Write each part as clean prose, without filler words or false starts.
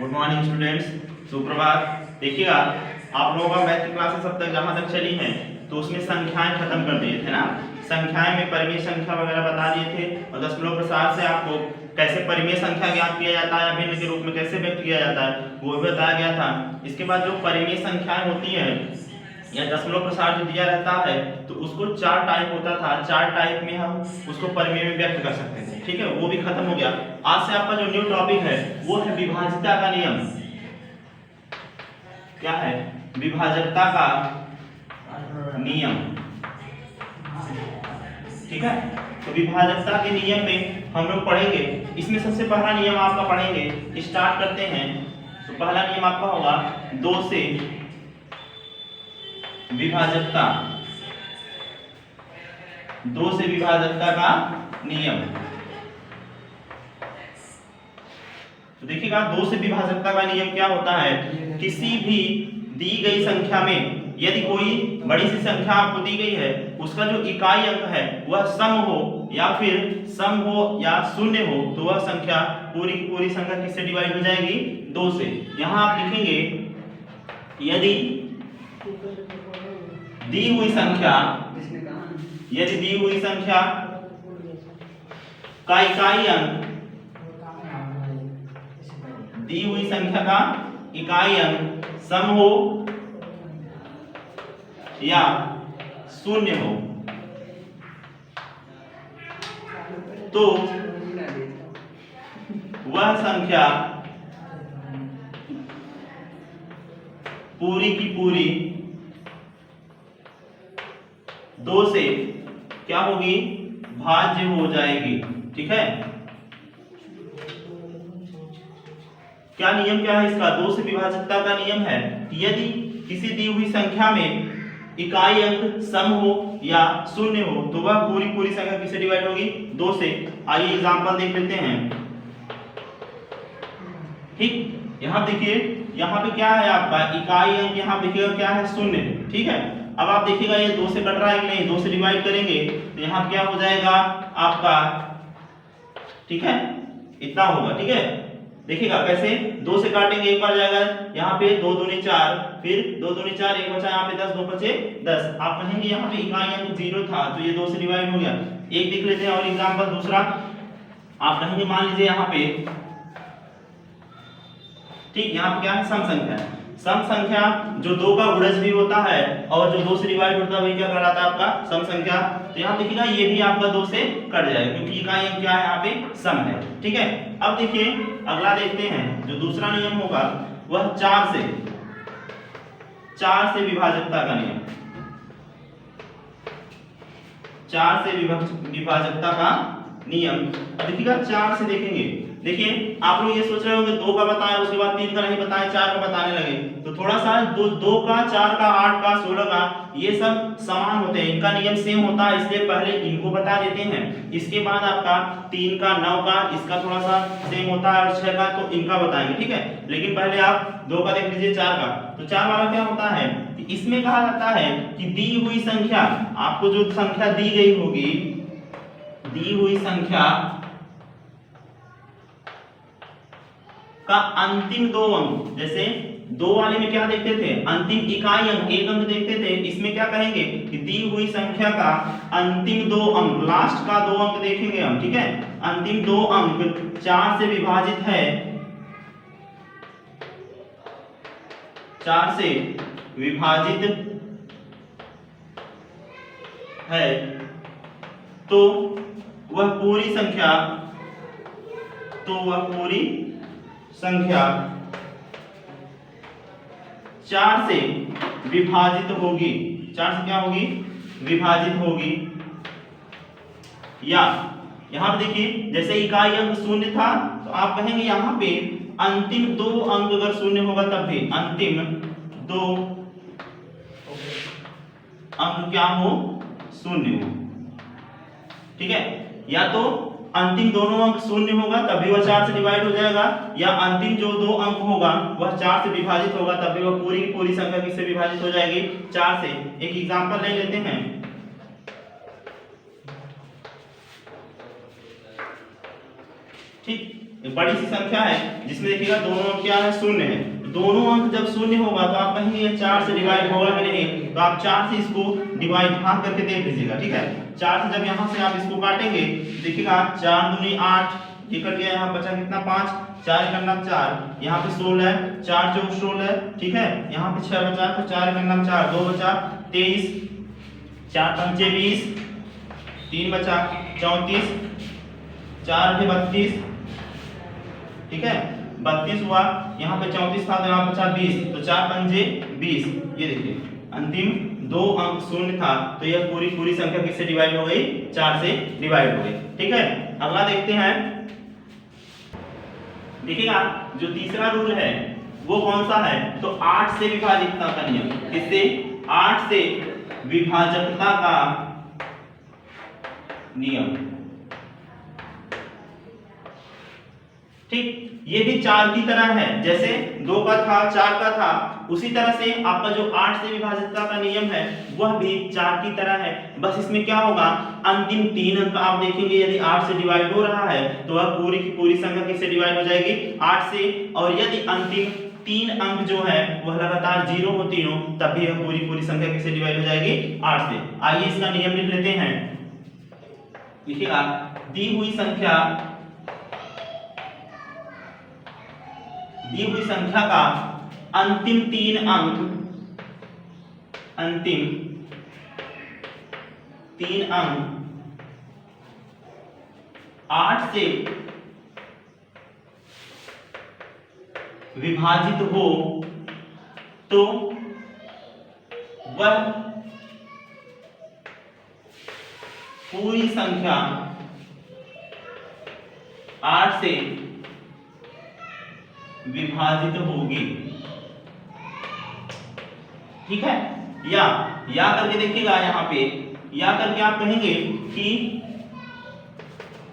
Good morning students, सुप्रभात। देखिएगा, आप लोगों का मैथ की क्लासेस अब तक जहाँ तक चली हैं तो उसमें संख्याएं खत्म कर दिए थे ना। संख्याएं में परिमेय संख्या वगैरह बता दिए थे और दशमलव प्रसार से आपको कैसे परिमेय संख्या ज्ञात किया जाता है, भिन्न के रूप में कैसे व्यक्त किया जाता है वो भी बताया गया था। इसके बाद जो परिमेय संख्याएं होती हैं या दशमलव प्रसार जो दिया रहता है तो उसको चार टाइप होता था। चार टाइप में हम उसको परिमेय में व्यक्त कर सकते थे, ठीक है, वो भी खत्म हो गया। आज से आपका जो न्यू टॉपिक है वो है विभाज्यता का नियम। क्या है? विभाज्यता का नियम, ठीक है। तो विभाज्यता के नियम में हम लोग पढ़ेंगे। इसमें सबसे पहला नियम आपका पढ़ेंगे, स्टार्ट करते हैं। तो पहला नियम आपका होगा 2 से विभाज्यता, 2 से विभाज्यता का नियम। तो देखिएगा, 2 से विभाज्यता का नियम क्या होता है? किसी भी दी गई संख्या में यदि कोई बड़ी सी संख्या आपको दी गई है, उसका जो इकाई अंक है वह सम हो या फिर सम हो या शून्य हो, तो वह संख्या पूरी की पूरी संख्या किससे डिवाइड हो जाएगी? 2 से। यहां आप लिखेंगे, यदि दी हुई संख्या, यदि दी हुई संख्या का इकाई अंक, दी हुई संख्या का इकाई अंक सम हो या शून्य हो, तो वह संख्या पूरी की पूरी 2 से क्या होगी? भाज्य हो जाएगी, ठीक है। क्या नियम क्या है इसका? 2 से विभाज्यता का नियम है, यदि किसी दी हुई संख्या में इकाई अंक सम हो या शून्य हो तो वह पूरी पूरी संख्या किससे डिवाइड होगी? 2 से। आइए एग्जांपल देख लेते हैं। ठीक, यहां देखिए, यहां पे क्या है आपका इकाई अंक, यहां देखिएगा क्या है? शून्य, ठीक है। अब आप देखिएगा ये 2 से कट रहा है कि नहीं? 2 से डिवाइड करेंगे तो यहां क्या हो जाएगा आपका, ठीक है, इतना होगा, ठीक है। देखिएगा कैसे 2 से काटेंगे, एक बार जाएगा यहाँ पे 2 दूनी 4, फिर 2 दूनी 4, एक बचा यहाँ पे 10, 2 बचे 10। आप कहेंगे यहाँ पे इकाई अंक 0 था तो ये 2 से डिवाइड हो गया। एक देख लेते हैं और एग्जांपल दूसरा। आप कहेंगे मान लीजिए यहाँ पे, ठीक, यहाँ पे क्या है? सम संख्या है। सम संख्या जो 2 का गुणज भी होता है और जो 2 से डिवाइड होता है वही क्या कहलाता है? आपका सम संख्या। तो यहाँ देखिएगा ये भी आपका 2 से कट जाएगा क्योंकि इकाई अंक क्या है? यहाँ पे सम है, ठीक है। अब देखिए अगला देखते हैं, जो दूसरा नियम होगा वह 4 से विभाज्यता का नियम। 4 से विभाज्यता का नियम। अब देखिएगा 4 से देखेंगे, देखिए आप लोग ये सोच रहे होंगे 2 का बताया उसके बाद 3 का नहीं बताया, 4 का बताने लगे, तो थोड़ा सा 2 का, 4 का, 8 का, 16 का, ये सब समान होते हैं, इनका नियम सेम होता है, इसलिए पहले इनको बता देते हैं। इसके बाद आपका 3 का, 9 का, इसका थोड़ा सा सेम होता है और 6 का तो इनका बताएंगे, ठीक है। लेकिन पहले आप 2 का देख लीजिए, 4 का। तो 4 वाला क्या होता है? इसमें कहा जाता है कि दी हुई संख्या, आपको जो संख्या दी गई होगी, दी हुई संख्या का अंतिम 2 अंक, जैसे 2 वाले में क्या देखते थे? अंतिम इकाई अंक, एक अंक देखते थे। इसमें क्या कहेंगे कि दी हुई संख्या का अंतिम 2 अंक, लास्ट का 2 अंक देखेंगे हम, ठीक है। अंतिम 2 अंक 4 से विभाजित है, 4 से विभाजित है, तो वह पूरी संख्या, तो वह पूरी संख्या 4 से विभाजित होगी। 4 से क्या होगी? विभाजित होगी। या यहां पे देखिए, जैसे इकाई अंक 0 था तो आप कहेंगे यहां पे अंतिम 2 अंक अगर 0 होगा तब भी अंतिम 2 अंक क्या हो? 0 हो, ठीक है। या तो अंतिम दोनों अंक 0 होगा तभी वह 4 से डिवाइड हो जाएगा, या अंतिम जो 2 अंक होगा वह 4 से विभाजित होगा तभी वह पूरी की पूरी संख्या किससे विभाजित हो जाएगी? 4 से। एक एग्जांपल ले लेते हैं। ठीक, एक बड़ी सी संख्या है जिसमें देखिएगा दोनों अंक क्या है, शून्य है। दोनों अंक जब शून्य होगा तो आप कहेंगे 4 से डिवाइड होगा कि नहीं, तो आप 4 से इसको डिवाइड भाग करके देख लीजिएगा, ठीक है। 4 से जब यहाँ से आप इसको काटेंगे देखिएगा 4 दूनी 8, ये कट गया, यहाँ बचा कितना 5, 4 एकम 4, यहाँ पे 16 है, 4 चौक 16, ठीक है। यहाँ पे 6 बचा तो 4 एकम 4, 2 बचा 23, 4 पंचे 20, 3 बचा 34, 4 अठे 32, ठीक है 32 हुआ। यहाँ पे 34 था तो यहाँ बचा 20, तो 4 पंजे 20। ये देखिए अंतिम दो अंक शून्य था, तो यह पूरी संख्या किससे डिवाइड हो गई, 4 से डिवाइड हो गई, ठीक है। अगला देखते हैं, देखिएगा जो तीसरा रूल है वो कौन सा है, तो 8 से विभाजितता का नियम। किससे, 8 से विभाजकता का नियम, ठीक। ये भी 4 की तरह है, जैसे 2 का था 4 का था, उसी तरह से आपका जो 8 से विभाजितता का नियम है वह भी 4 की तरह है। बस इसमें क्या होगा, अंतिम 3 अंक आप देखेंगे यदि 8 से डिवाइड हो रहा है तो वह पूरी की पूरी संख्या किससे डिवाइड हो जाएगी, 8 से। और यदि अंतिम 3 अंक जो है वह लगातार 0 होती हो तब भी यह पूरी संख्या किससे डिवाइड हो जाएगी, 8 से। आइए इसका नियम लिख लेते हैं। देखिएगा दी हुई संख्या का अंतिम 3 अंक 8 से विभाजित हो तो वह पूरी संख्या 8 से विभाजित होगी, ठीक है। या करके देखिएगा, यहाँ पे या करके आप कहेंगे कि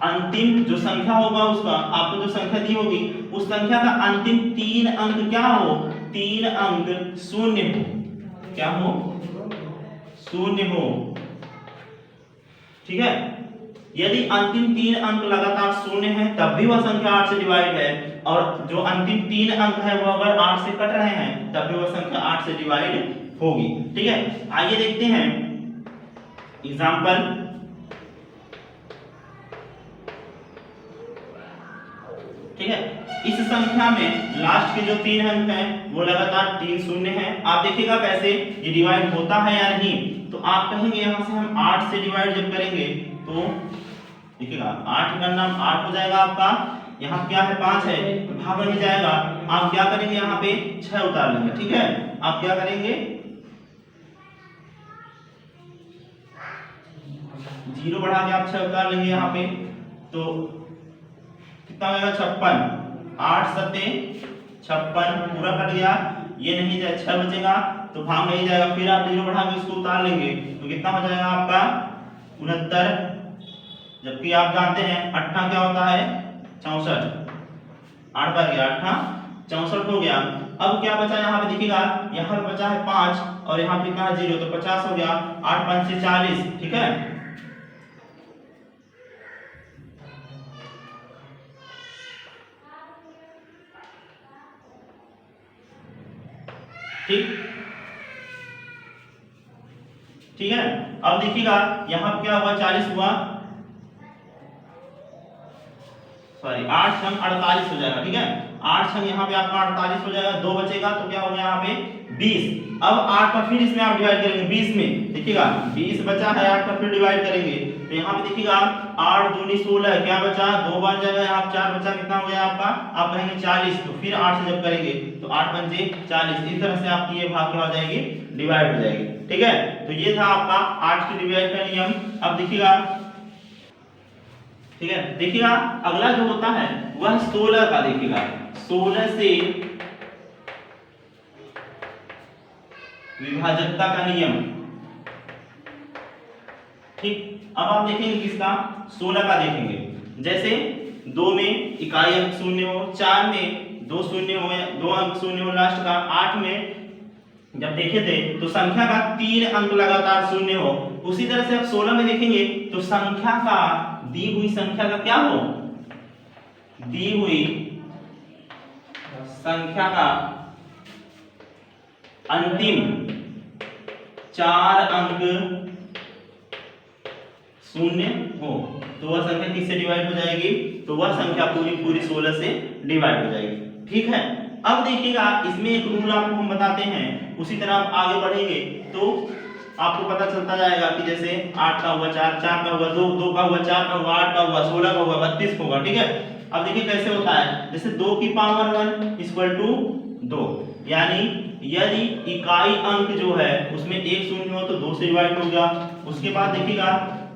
अंतिम जो संख्या होगा उसका, आपको जो संख्या दी होगी उस संख्या का अंतिम 3 अंक क्या हो, 3 अंक शून्य हो, क्या हो, शून्य हो, ठीक है। यदि अंतिम 3 अंक लगातार शून्य है तब भी वह संख्या 8 से डिवाइड है, और जो अंतिम 3 अंक है वो अगर 8 से कट रहे हैं तब भी वह संख्या 8 से डिवाइड होगी, ठीक है। आइए देखते हैं एग्जांपल। ठीक है, इस संख्या में लास्ट के जो 3 अंक हैं वो लगातार 3 शून्य हैं। आप देखिएगा कैसे ये डिवाइड होता है या नहीं, तो आप कहेंगे यहाँ से हम 8 से डिवाइड जब करेंगे तो देखिएगा 8 का नाम 8 हो जाएगा आपका, यहाँ क्या है 5 है, भाग नहीं जाएगा। आप क्या करेंगे, यहाँ पे 6 उतार लेंगे, ठीक है। आप क्या करेंगे, 0 बढ़ा के आप 6 उतार लेंगे यहाँ पे, तो कितना होगा 56, 8 सत्ते 56 पूरा कट गया, ये नहीं जाए 6 बचेगा तो भाग नहीं जाएगा। फिर आप 0 बढ़ा के उसको उतार लेंगे तो कितना हो जाएगा आपका 69, जबकि आप जानते हैं 8 क्या होता है 64, 8 बार गया 8 64 हो गया। अब क्या बचा यहाँ पे देखिएगा, यहाँ पे बचा है 5 और यहाँ पे कितना है 0, तो 50 हो गया, 8 5 से 40, ठीक है। ठीक है। अब देखिएगा यहाँ पे क्या हुआ 40 हुआ, सॉरी 8 छंग 48 हो जाएगा, ठीक है। 8 छंग यहाँ पे आपका 48 हो जाएगा, 2 बचेगा तो क्या हो गया यहाँ पे 20। अब 8 का फिर इसमें आप डिवाइड करेंगे 20 में, देखिएगा 20 बचा है, 8 का फिर डिवाइड करेंगे तो यहाँ पे देखिएगा 8 दूनी 16, क्या बचा 2 बार जाएगा, यहाँ 4 बचा, कितना हो गया आपका, आप कहेंगे 40, तो फिर 8 से जब करेंगे तो 8 पंजे 40, इस तरह से आपकी ये भाग क्या हो जाएगी, डिवाइड हो जाएगी, ठीक है। तो ये था आपका 8 के डिवाइड का नियम। अब देखिएगा, ठीक है, देखिएगा अगला जो होता है वह 16 का, देखिएगा 16 से विभाजकता का नियम, ठीक। अब आप देखेंगे किसका, 16 का देखेंगे। जैसे 2 में इकाई अंक शून्य हो, 4 में 2 शून्य हो, 2 अंक शून्य हो लास्ट का, 8 में जब देखे थे तो संख्या का 3 अंक लगातार शून्य हो। उसी तरह से आप 16 में देखेंगे तो संख्या का, दी हुई संख्या का क्या हो, दी हुई संख्या का अंतिम 4 अंक शून्य हो तो वह संख्या किससे डिवाइड हो जाएगी? तो वह संख्या पूरी पूरी 16 से डिवाइड हो जाएगी। ठीक है, अब देखिएगा इसमें एक रूल आपको हम बताते हैं, उसी तरह आप आगे बढ़ेंगे तो आपको पता चलता जाएगा कि जैसे 8 का हुआ 4, 4 का हुआ 2, 2 का हुआ 4 का हुआ 8 का हुआ 16 का हुआ 32 होगा। ठीक है, अब देखिए कैसे होता है, जैसे 2 की पावर 1 इक्वल टू 2, यानी यदि इकाई अंक जो है उसमें एक शून्य हो तो 2 से डिवाइड हो गया। उसके बाद देखिएगा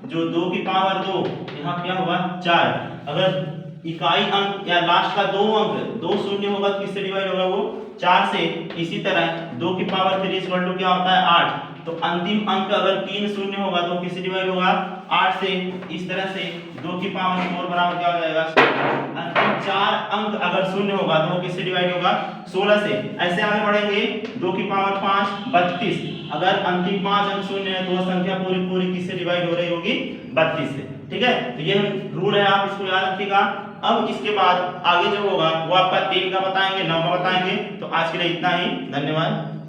जो 2 की पावर 2 यहाँ क्या हुआ 4, अगर इकाई अंक या लास्ट का 2 अंक 2 शून्य होगा तो किससे डिवाइड होगा? वो 4 से। इसी तरह 2 की पावर 3 इक्वल टू क्या होता है 8, तो अंतिम अंक अगर 3 शून्य होगा तो किससे डिवाइड होगा? 8 से। इस तरह से 2 की पावर 4 बराबर क्या हो जाएगा? अंतिम 4 अंक अगर शून्य होगा तो वो किससे डिवाइड होगा? 16 से। ऐसे आगे बढ़ेंगे 2 की पावर 5 32, अगर अंतिम 5 अंक शून्य है तो वह संख्या पूरी पूरी किससे डिवाइड हो रही होगी? 32 से। ठीक है, तो ये रूल है, आप इसको याद रखिएगा। अब इसके बाद आगे जो होगा वो आपका 3 का बताएंगे, 9 का बताएंगे। तो आज के लिए इतना ही, धन्यवाद।